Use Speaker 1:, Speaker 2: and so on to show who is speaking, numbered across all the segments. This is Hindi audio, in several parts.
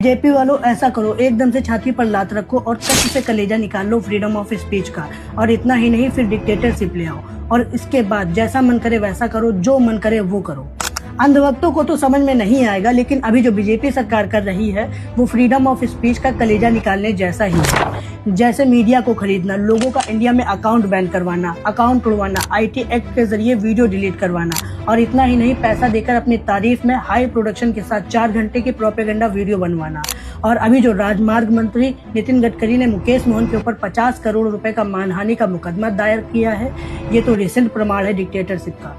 Speaker 1: जेपी वालों ऐसा करो, एकदम से छाती पर लात रखो और कच्च से कलेजा निकाल लो फ्रीडम ऑफ स्पीच का। और इतना ही नहीं, फिर डिक्टेटरशिप ले आओ और इसके बाद जैसा मन करे वैसा करो, जो मन करे वो करो। अंधभक्तों को तो समझ में नहीं आएगा, लेकिन अभी जो बीजेपी सरकार कर रही है वो फ्रीडम ऑफ स्पीच का कलेजा निकालने जैसा ही है। जैसे मीडिया को खरीदना, लोगों का इंडिया में अकाउंट बैन करवाना, अकाउंट तोड़वाना, आईटी एक्ट के जरिए वीडियो डिलीट करवाना और इतना ही नहीं, पैसा देकर अपनी तारीफ में हाई प्रोडक्शन के साथ 4 घंटे की प्रोपेगेंडा वीडियो बनवाना। और अभी जो राजमार्ग मंत्री नितिन गडकरी ने मुकेश मोहन के ऊपर 50 करोड़ रुपए का मानहानि का मुकदमा दायर किया है, ये तो रिसेंट प्रमाण है डिक्टेटरशिप का।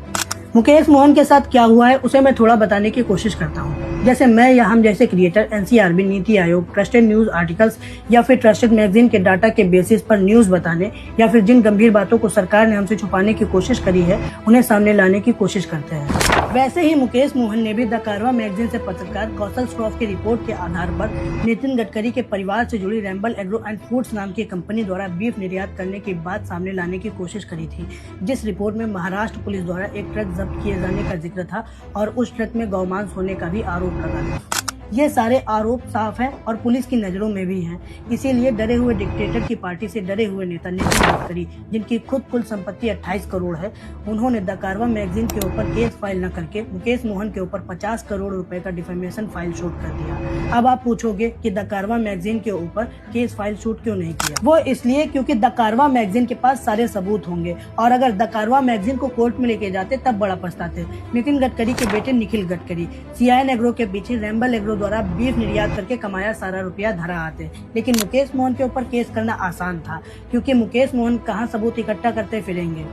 Speaker 1: मुकेश मोहन के साथ क्या हुआ है उसे मैं थोड़ा बताने की कोशिश करता हूँ। जैसे मैं या हम जैसे creator NCRB, NITI Aayog, trusted news articles या फिर ट्रस्टेड मैगजीन के डाटा के बेसिस पर न्यूज बताने या फिर जिन गंभीर बातों को सरकार ने हमसे छुपाने की कोशिश करी है उन्हें सामने लाने की कोशिश करते हैं। वैसे ही मुकेश मोहन ने भी द कारवां मैगजीन से पत्रकार कौशल श्रॉफ की रिपोर्ट के आधार पर नितिन गडकरी के परिवार से जुड़ी रैम्बल एग्रो एंड फूड्स नाम की कंपनी द्वारा बीफ निर्यात करने की बात सामने लाने की कोशिश करी थी, जिस रिपोर्ट में महाराष्ट्र पुलिस द्वारा एक ट्रक जब्त किए जाने का जिक्र था और उस ट्रक में गौमांस होने का भी आरोप लगा था। ये सारे आरोप साफ हैं और पुलिस की नजरों में भी हैं। इसीलिए डरे हुए डिक्टेटर की पार्टी से डरे हुए नेता नितिन गडकरी, जिनकी खुद कुल संपत्ति 28 करोड़ है, उन्होंने द कारवां मैगजीन के ऊपर केस फाइल न करके मुकेश मोहन के ऊपर 50 करोड़ रुपए का डिफेमेशन फाइल शूट कर दिया। अब आप पूछोगे कि द कारवां मैगजीन के ऊपर केस फाइल शूट क्यों नहीं किया? वो इसलिए क्योंकि द कारवां मैगजीन के पास सारे सबूत होंगे और अगर द कारवां मैगजीन को कोर्ट में लेके जाते तब बड़ा पछताते। नितिन गडकरी के बेटे निखिल गडकरी CIN एग्रो के पीछे रैम्बल एग्रो द्वारा बीफ निर्यात करके कमाया सारा रुपया धरा आते। लेकिन मुकेश मोहन के ऊपर केस करना आसान था क्योंकि मुकेश मोहन कहाँ सबूत इकट्ठा करते फिरेंगे।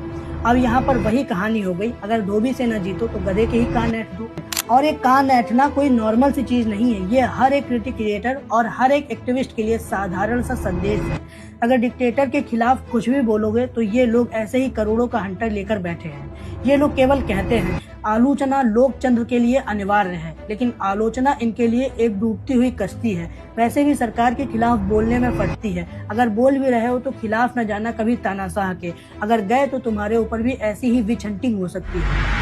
Speaker 1: अब यहाँ पर वही कहानी हो गई, अगर धोबी से न जीतो तो गधे के ही कान ऐंठ दो। और एक कान ऐंठना कोई नॉर्मल सी चीज नहीं है, ये हर एक क्रिएटर और हर एक एक्टिविस्ट के लिए साधारण सा संदेश है। अगर डिक्टेटर के खिलाफ कुछ भी बोलोगे तो ये लोग ऐसे ही करोड़ों का हंटर लेकर बैठे हैं। ये लोग केवल कहते हैं आलोचना लोकतंत्र के लिए अनिवार्य है, लेकिन आलोचना इनके लिए एक डूबती हुई कश्ती है। वैसे भी सरकार के खिलाफ बोलने में फटती है, अगर बोल भी रहे हो तो खिलाफ न जाना कभी तानाशाह के, अगर गए तो तुम्हारे ऊपर भी ऐसी ही विच हंटिंग हो सकती है।